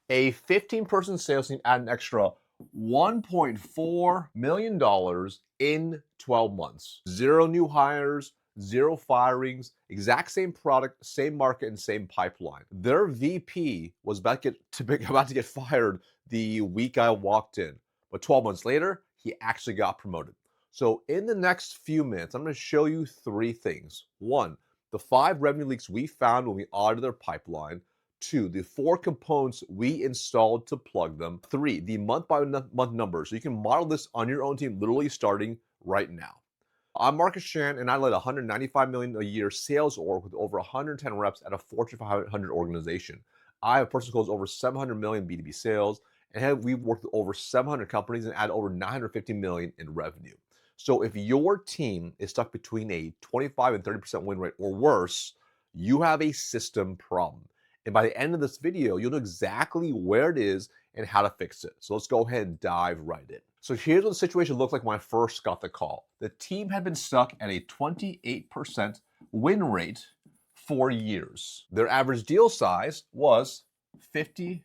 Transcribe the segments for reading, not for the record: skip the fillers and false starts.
A 15-person sales team added an extra $1.4 million in 12 months. Zero new hires, zero firings, exact same product, same market, and same pipeline. Their VP was about to get fired the week I walked in, but 12 months later, he actually got promoted. So in the next few minutes, I'm going to show you three things. One, the 5 revenue leaks we found when we audited their pipeline. 2, the 4 components we installed to plug them. 3, the month-by-month numbers. So you can model this on your own team, literally starting right now. I'm Marcus Chan, and I led a $195 million a year sales org with over 110 reps at a Fortune 500 organization. I have personally closed over 700 million B2B sales, and we've worked with over 700 companies and added over 950 million in revenue. So if your team is stuck between a 25 and 30% win rate or worse, you have a system problem. And by the end of this video, you'll know exactly where it is and how to fix it. So let's go ahead and dive right in. So here's what the situation looked like when I first got the call. The team had been stuck at a 28% win rate for years. Their average deal size was $55K.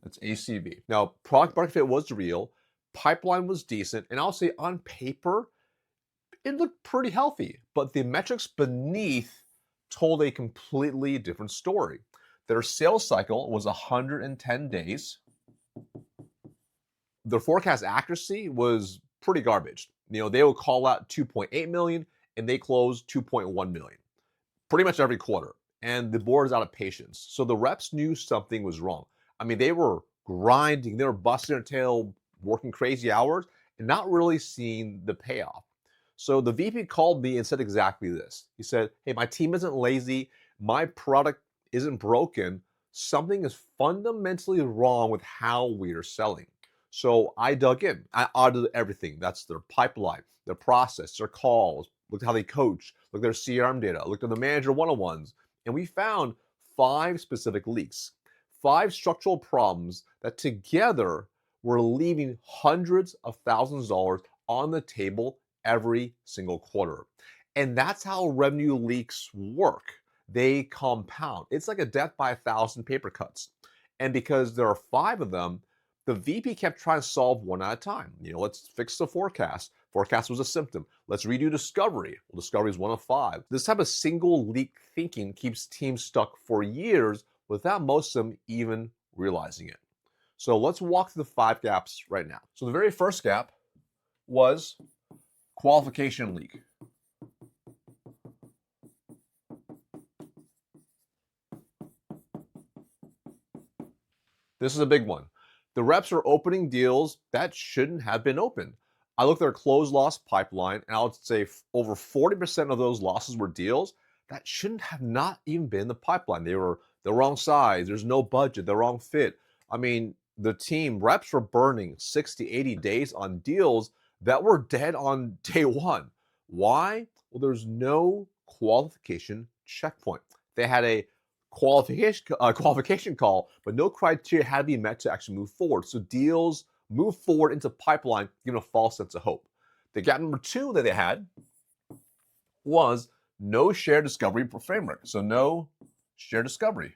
That's ACV. Now, product market fit was real, pipeline was decent, and I'll say on paper, it looked pretty healthy, but the metrics beneath told a completely different story. Their sales cycle was 110 days. Their forecast accuracy was pretty garbage. They would call out 2.8 million and they closed 2.1 million pretty much every quarter. And the board is out of patience. So the reps knew something was wrong. I mean, they were grinding, they were busting their tail, working crazy hours, and not really seeing the payoff. So the VP called me and said exactly this. He said, hey, my team isn't lazy. My product isn't broken. Something is fundamentally wrong with how we are selling. So I dug in. I audited everything. That's their pipeline, their process, their calls, looked at how they coach, looked at their CRM data, looked at the manager one-on-ones, and we found 5 specific leaks, 5 structural problems that together were leaving hundreds of thousands of dollars on the table every single quarter. And that's how revenue leaks work. They compound. It's like a death by 1,000 paper cuts. And because there are 5 of them, the VP kept trying to solve one at a time. Let's fix the forecast. Forecast was a symptom. Let's redo discovery. Well, discovery is one of 5. This type of single leak thinking keeps teams stuck for years without most of them even realizing it. So let's walk through the 5 gaps right now. So the very first gap was qualification leak. This is a big one. The reps are opening deals that shouldn't have been opened. I looked at their close loss pipeline, and I would say over 40% of those losses were deals that shouldn't have not even been in the pipeline. They were the wrong size, there's no budget, the wrong fit. I mean, the team reps were burning 60, 80 days on deals that were dead on day 1. Why? Well, there's no qualification checkpoint. They had a qualification call, but no criteria had to be met to actually move forward. So deals move forward into pipeline, giving a false sense of hope. The gap number 2 that they had was no shared discovery framework. So no shared discovery.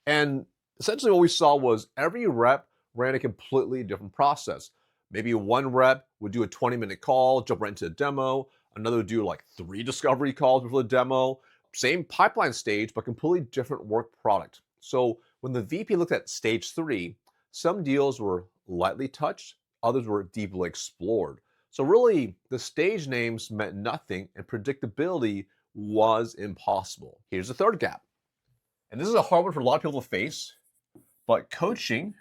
And essentially what we saw was every rep ran a completely different process. Maybe one rep would do a 20-minute call, jump right into a demo. Another would do like 3 discovery calls before the demo. Same pipeline stage, but completely different work product. So when the VP looked at stage 3, some deals were lightly touched, others were deeply explored. So really, the stage names meant nothing and predictability was impossible. Here's the third gap. And this is a hard one for a lot of people to face, but coaching,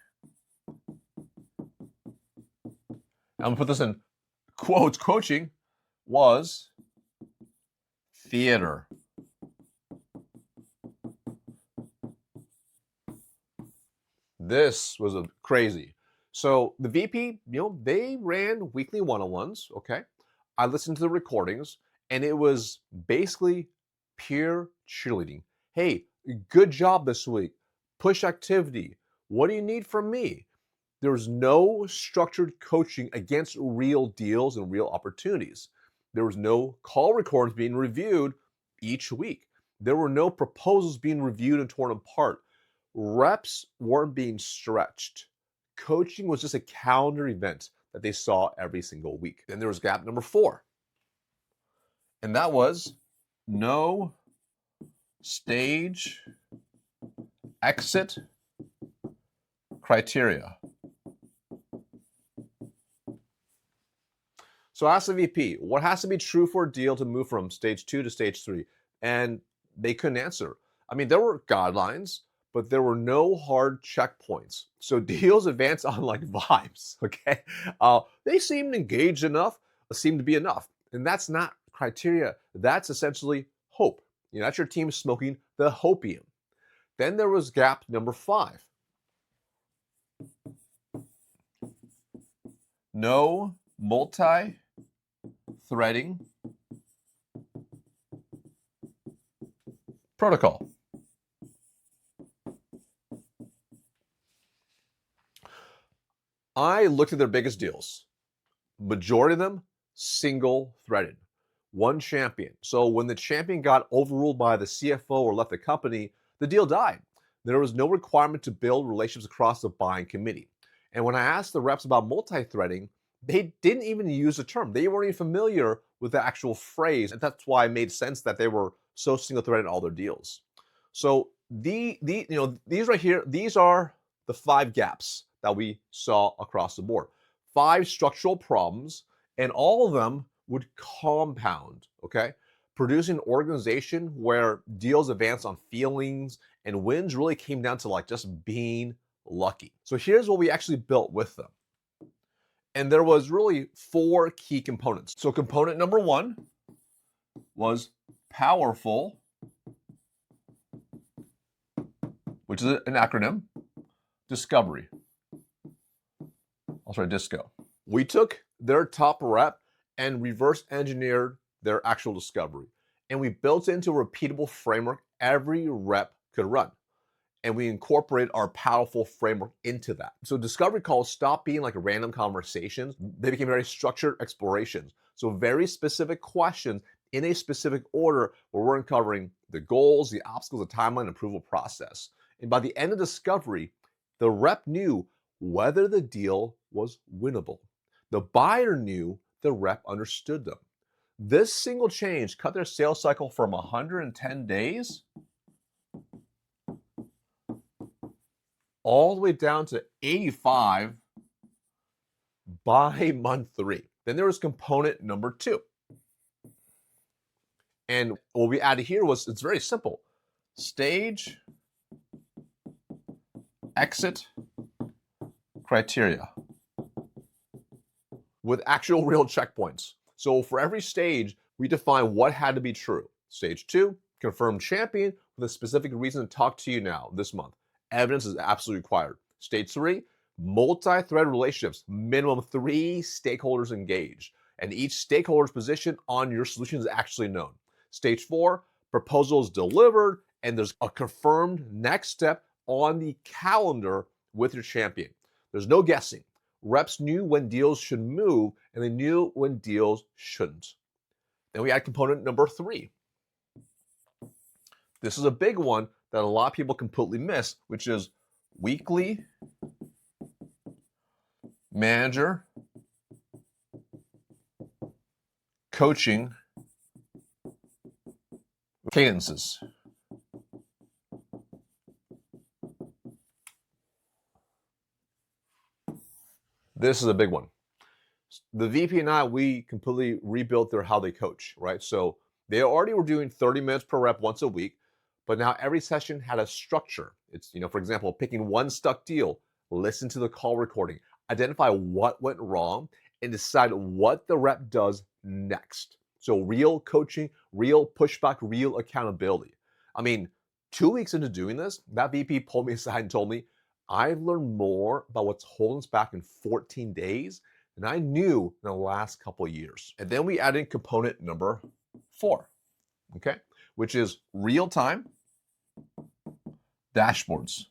I'm gonna put this in quotes, coaching was theater. This was crazy. So the VP, they ran weekly one-on-ones, okay? I listened to the recordings, and it was basically pure cheerleading. Hey, good job this week. Push activity. What do you need from me? There was no structured coaching against real deals and real opportunities. There was no call recordings being reviewed each week. There were no proposals being reviewed and torn apart. Reps weren't being stretched. Coaching was just a calendar event that they saw every single week. Then there was gap number 4, and that was no stage exit criteria. So ask the VP, what has to be true for a deal to move from stage 2 to stage 3? And they couldn't answer. I mean, there were guidelines, but there were no hard checkpoints. So deals advance on like vibes, okay? They seemed engaged enough, seemed to be enough. And that's not criteria. That's essentially hope. That's your team smoking the hopium. Then there was gap number 5. No multi-threading protocol. I looked at their biggest deals. Majority of them single threaded. One champion. So when the champion got overruled by the CFO or left the company, the deal died. There was no requirement to build relationships across the buying committee. And when I asked the reps about multi-threading, they didn't even use the term. They weren't even familiar with the actual phrase. And that's why it made sense that they were so single-threaded in all their deals. So these right here, these are the 5 gaps that we saw across the board. 5 structural problems, and all of them would compound, okay? Producing an organization where deals advance on feelings and wins really came down to like just being lucky. So here's what we actually built with them. And there was really 4 key components. So component number 1 was powerful, which is an acronym, discovery. I'll try disco. We took their top rep and reverse engineered their actual discovery. And we built into a repeatable framework every rep could run. And we incorporate our powerful framework into that. So discovery calls stopped being like random conversations. They became very structured explorations. So very specific questions in a specific order where we're uncovering the goals, the obstacles, the timeline, and approval process. And by the end of discovery, the rep knew whether the deal was winnable. The buyer knew the rep understood them. This single change cut their sales cycle from 110 days all the way down to 85 by month 3. Then there was component number 2. And what we added here was, it's very simple. Stage exit criteria with actual real checkpoints. So for every stage, we define what had to be true. Stage 2, confirmed champion with a specific reason to talk to you now this month. Evidence is absolutely required. Stage 3, multi-thread relationships, minimum 3 stakeholders engaged, and each stakeholder's position on your solution is actually known. Stage 4, proposals delivered, and there's a confirmed next step on the calendar with your champion. There's no guessing. Reps knew when deals should move, and they knew when deals shouldn't. Then we add component number 3. This is a big one that a lot of people completely miss, which is weekly manager coaching cadences. This is a big one. The VP and I, we completely rebuilt how they coach, right? So they already were doing 30 minutes per rep once a week, but now every session had a structure. It's, for example, picking one stuck deal, listen to the call recording, identify what went wrong, and decide what the rep does next. So real coaching, real pushback, real accountability. I mean, 2 weeks into doing this, that VP pulled me aside and told me, I've learned more about what's holding us back in 14 days than I knew in the last couple of years. And then we added component number 4, okay, which is real-time dashboards.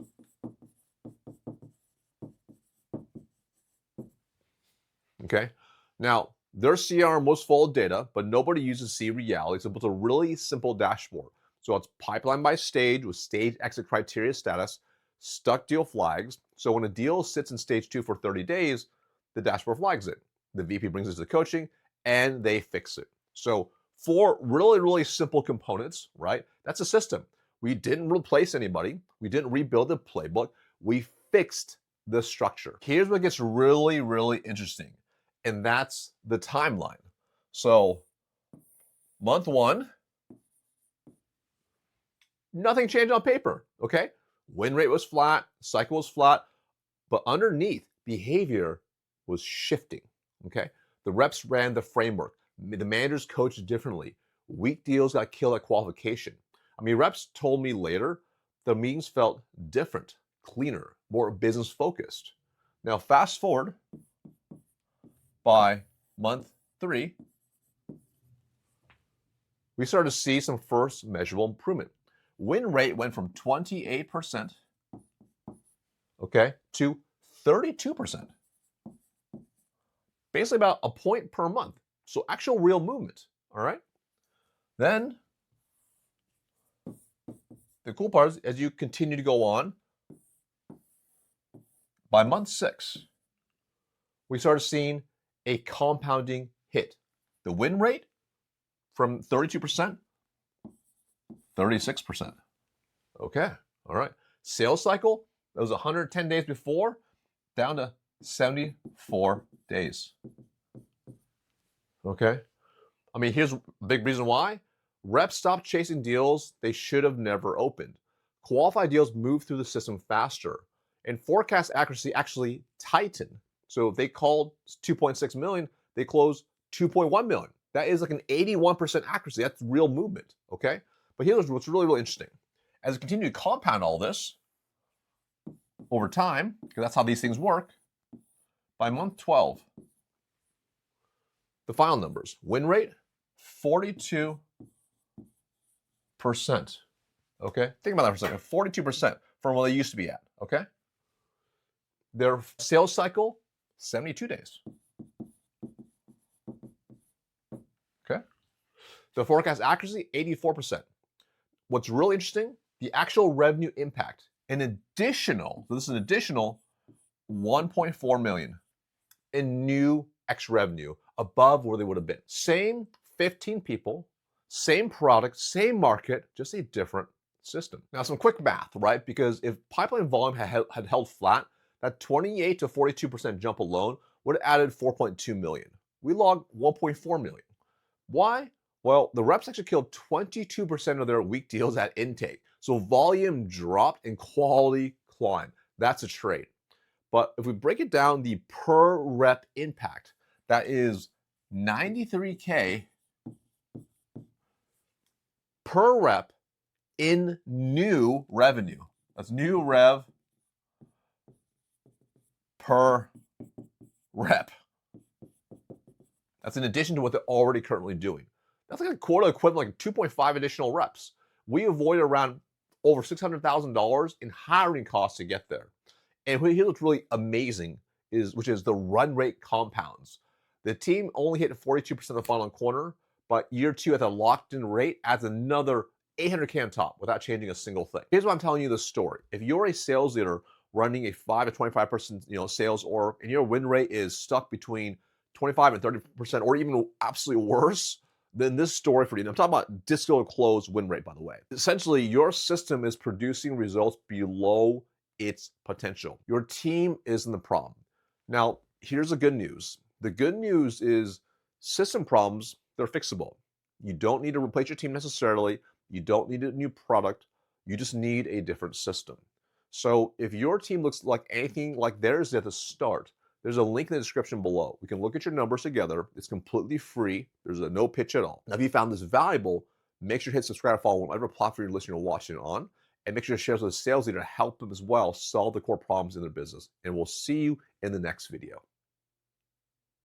Okay. Now, their CRM was full of data, but nobody uses C reality. So it's a really simple dashboard. So it's pipeline by stage with stage exit criteria status, stuck deal flags. So when a deal sits in stage 2 for 30 days, the dashboard flags it. The VP brings it to the coaching and they fix it. So 4 really, really simple components, right? That's a system. We didn't replace anybody. We didn't rebuild the playbook. We fixed the structure. Here's what gets really, really interesting, and that's the timeline. So month 1, nothing changed on paper, okay? Win rate was flat, cycle was flat, but underneath, behavior was shifting, okay? The reps ran the framework. The managers coached differently. Weak deals got killed at qualification. I mean, reps told me later the meetings felt different, cleaner, more business focused. Now, fast forward by month 3, we started to see some first measurable improvement. Win rate went from 28%, okay, to 32%. Basically about a point per month. So actual real movement, all right? Then the cool part is as you continue to go on, by month 6, we started seeing a compounding hit. The win rate from 32%, 36%. Okay, all right. Sales cycle, that was 110 days before, down to 74 days. Okay. I mean, here's a big reason why. Reps stopped chasing deals they should have never opened. Qualified deals moved through the system faster, and forecast accuracy actually tightened. So if they called 2.6 million, they closed 2.1 million. That is like an 81% accuracy. That's real movement, okay? But here's what's really, really interesting. As we continue to compound all this over time, because that's how these things work, by month 12, the final numbers, win rate, 42%. Okay, think about that for a second, 42% from what they used to be at, okay? Their sales cycle, 72 days. Okay. The forecast accuracy, 84%. What's really interesting, the actual revenue impact, so this is an additional 1.4 million in new X revenue above where they would have been. Same 15 people, same product, same market, just a different system. Now, some quick math, right? Because if pipeline volume had held flat, that 28 to 42% jump alone would have added 4.2 million. We logged 1.4 million. Why? Well, the reps actually killed 22% of their weak deals at intake. So volume dropped and quality climbed. That's a trade. But if we break it down, the per rep impact, that is 93K per rep in new revenue. That's new rev per rep. That's in addition to what they're already currently doing. That's like a quota equivalent, like 2.5 additional reps. We avoided around over $600,000 in hiring costs to get there. And here's what's really amazing which is the run rate compounds. The team only hit 42% of the final corner, but year 2 at the locked-in rate adds another 800K on top without changing a single thing. Here's why I'm telling you this story. If you're a sales leader running a 5 to 25% sales org, and your win rate is stuck between 25 and 30%, or even absolutely worse, then this story for you. And I'm talking about disco close win rate, by the way. Essentially, your system is producing results below its potential. Your team isn't the problem. Now, here's the good news. The good news is system problems, they're fixable. You don't need to replace your team necessarily. You don't need a new product. You just need a different system. So if your team looks like anything like theirs at the start, there's a link in the description below. We can look at your numbers together. It's completely free. There's no pitch at all. Now, if you found this valuable, make sure to hit subscribe or follow on whatever platform you're listening or watching it on. And make sure to share with a sales leader to help them as well solve the core problems in their business. And we'll see you in the next video.